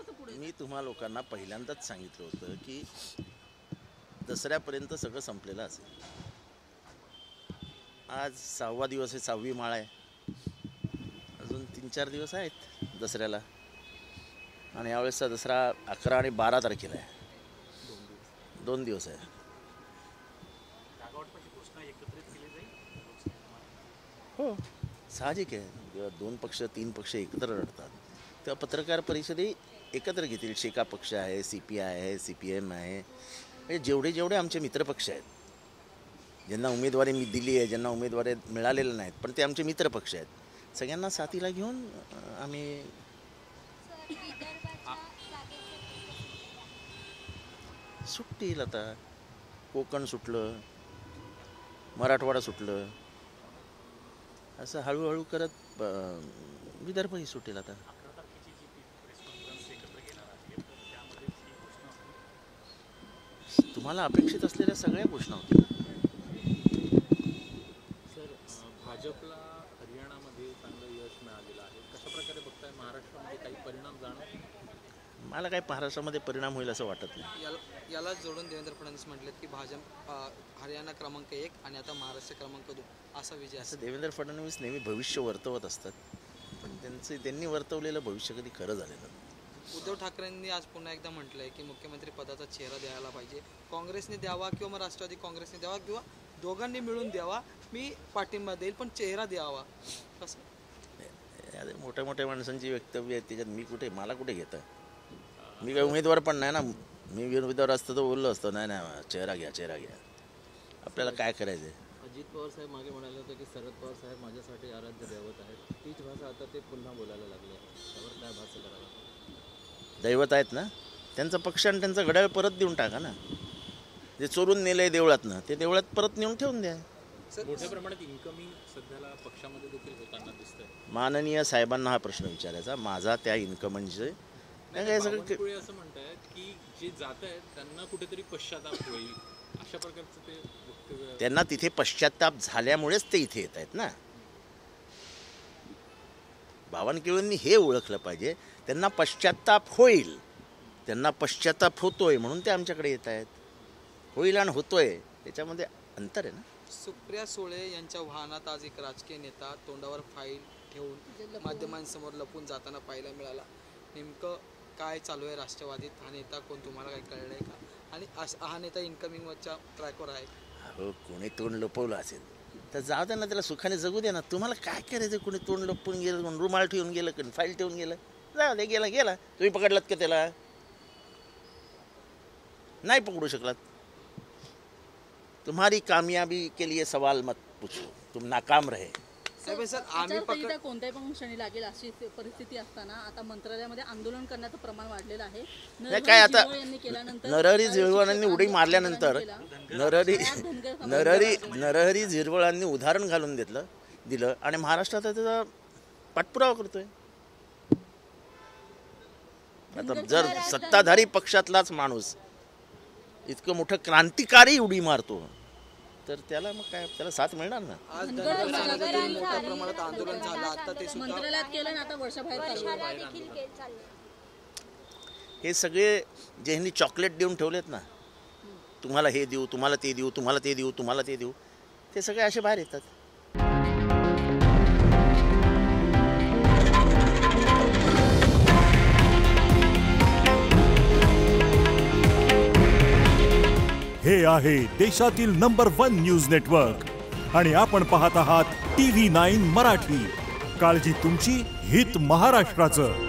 कसं पुढे? मी तुम्हा लोकांना पहिल्यांदाच सांगितलं होतं की दसऱ्यापर्यंत सगळं संपलेलं असेल. आज 6वा दिवस आहे, 6वी माळ आहे. अजून 3-4 दिवस आहेत दसऱ्याला. आणि यावेळेसचा दसरा 11 आणि 12 तारखेला आहे. 2 दिवस आहे. हो, साहजिक आहे. जेव्हा 2 पक्ष 3 पक्ष एकत्र लढतात तेव्हा पत्रकार परिषदे एकत्र घेतील. शेका पक्ष आहे, CPI आहे, CPM आहे, म्हणजे जेवढे आमचे मित्रपक्ष आहेत, ज्यांना उमेदवारी मी दिली आहे, ज्यांना उमेदवारी मिळालेल्या नाहीत, पण ते आमचे मित्रपक्ष आहेत, सगळ्यांना साथीला घेऊन आम्ही सुटतील. आता कोकण सुटलं, मराठवाडा सुटलं, असं हळूहळू करत विदर्भही सुटेल. आता तुम्हाला अपेक्षित असलेल्या सगळ्या घोषणा होतील. सर, भाजपला हरियाणामध्ये चांगलं यश मिळालेलं आहे. कशा प्रकारे बघताय? महाराष्ट्रामध्ये काही परिणाम जाणवतील? मला काही महाराष्ट्रामध्ये परिणाम होईल असं वाटत नाही. याला जोडून देवेंद्र फडणवीस म्हटलेत की भाजप हरियाणा क्रमांक 1 आणि आता महाराष्ट्र क्रमांक 2 असा विजय. असं देवेंद्र फडणवीस नेहमी भविष्य वर्तवत असतात, पण त्यांनी वर्तवलेलं भविष्य कधी खरं झालेलं नाही. उद्धव ठाकरेंनी आज पुन्हा एकदा म्हटलंय की मुख्यमंत्री पदाचा चेहरा द्यायला पाहिजे. काँग्रेसने द्यावा किंवा मग राष्ट्रवादी काँग्रेसने द्यावा किंवा दोघांनी मिळून द्यावा, मी पाठिंबा देईल, पण चेहरा द्यावा. कसं मोठ्या मोठ्या माणसांची वक्तव्य आहेत, त्याच्यात मला कुठे घेतं? मी काही उमेदवार पण नाही ना. मी उमेदवार असतं तर बोललो असतो, नाही चेहरा घ्या. आपल्याला काय करायचं आहे? अजित पवार साहेब मागे म्हणाले होते की शरद पवार साहेब माझ्यासाठी आराध्य दैवत आहेत. तीच भाषा आता ते पुन्हा बोलायला लागले आहेत. त्यावर काय भाष्य करावं? दैवत आहेत ना, त्यांचा पक्ष आणि त्यांचा घड्याळ परत देऊन टाका ना. जे चोरून नेलंय देवळातनं ते देवळात परत नेऊन ठेवून द्या. मोठ्या प्रमाणात इन्कमिंग सध्याला पक्षामध्ये देखील होताना दिसतंय. माननीय साहेबांना हा प्रश्न विचारायचा. माझा त्या इन्कमिंगचे बावनकुळे असं म्हणतायत की जे जात आहेत त्यांना कुठेतरी पश्चाताप होईल, अशा प्रकारचं ते वक्तव्य. त्यांना तिथे पश्चाताप झाल्यामुळेच ते इथे येत आहेत ना. बावनकुळेंनी हे ओळखलं पाहिजे, त्यांना पश्चाताप होईल, त्यांना पश्चाताप होतोय म्हणून ते आमच्याकडे येत आहेत. होईल आणि होतोय त्याच्यामध्ये अंतर आहे ना. सुप्रिया सुळे यांच्या वाहनात आज एक राजकीय नेता तोंडावर फाईल ठेवून माध्यमांसमोर लपून जाताना पाहायला मिळाला. नेमकं काय चालू आहे राष्ट्रवादीत? हा नेता कोण, तुम्हाला काय कळलंय का? आणि हा नेता इन्कमिंगच्या ट्रॅकवर आहे. हो, कोणी तोंड लपवलं असेल तर जाऊ दे ना, त्याला सुखाने जगू दे ना. तुम्हाला काय करायचं? कोणी तोंड लपवून गेलं, रुमाल ठेवून गेलं, कोणी फाईल ठेवून गेलं, जाऊ दे, गेला. तुम्ही पकडलात का त्याला? नाही पकडू शकलात. तुम्हारी कामयाबी के लिए सवाल मत पूछो, तुम नाकाम रहे. सर, आम्ही कोणत्याही पण क्षणी लागेल अशी परिस्थिती असताना आता मंत्रालयामध्ये आंदोलन करण्याचं प्रमाण वाढलेलं आहे. काय आता नरहरी झिरवळांनी उडी मारल्यानंतर नरहरी झिरवळांनी उदाहरण घालून दिलं आणि महाराष्ट्रात त्याचा पाठपुरावा करतोय. आता जर सत्ताधारी पक्षातलाच माणूस इतकं मोठं क्रांतिकारी उडी मारतो तर त्याला मग काय, त्याला साथ मिळणार ना. आज मोठ्या प्रमाणात आंदोलन झालं, आता ते सुद्धा मंत्रालयात केलं ना, आता वर्षाबाहेर. हे सगळे जे ह्यांनी चॉकलेट देऊन ठेवलेत ना, तुम्हाला हे देऊ, तुम्हाला ते देऊ, तुम्हाला ते देऊ, तुम्हाला ते देऊ, ते सगळे असे बाहेर येतात. हे आहे देशातील नंबर 1 न्यूज नेटवर्क आणि आपण पाहत आहात TV9 मराठी. काळजी तुमची, हित महाराष्ट्राचं.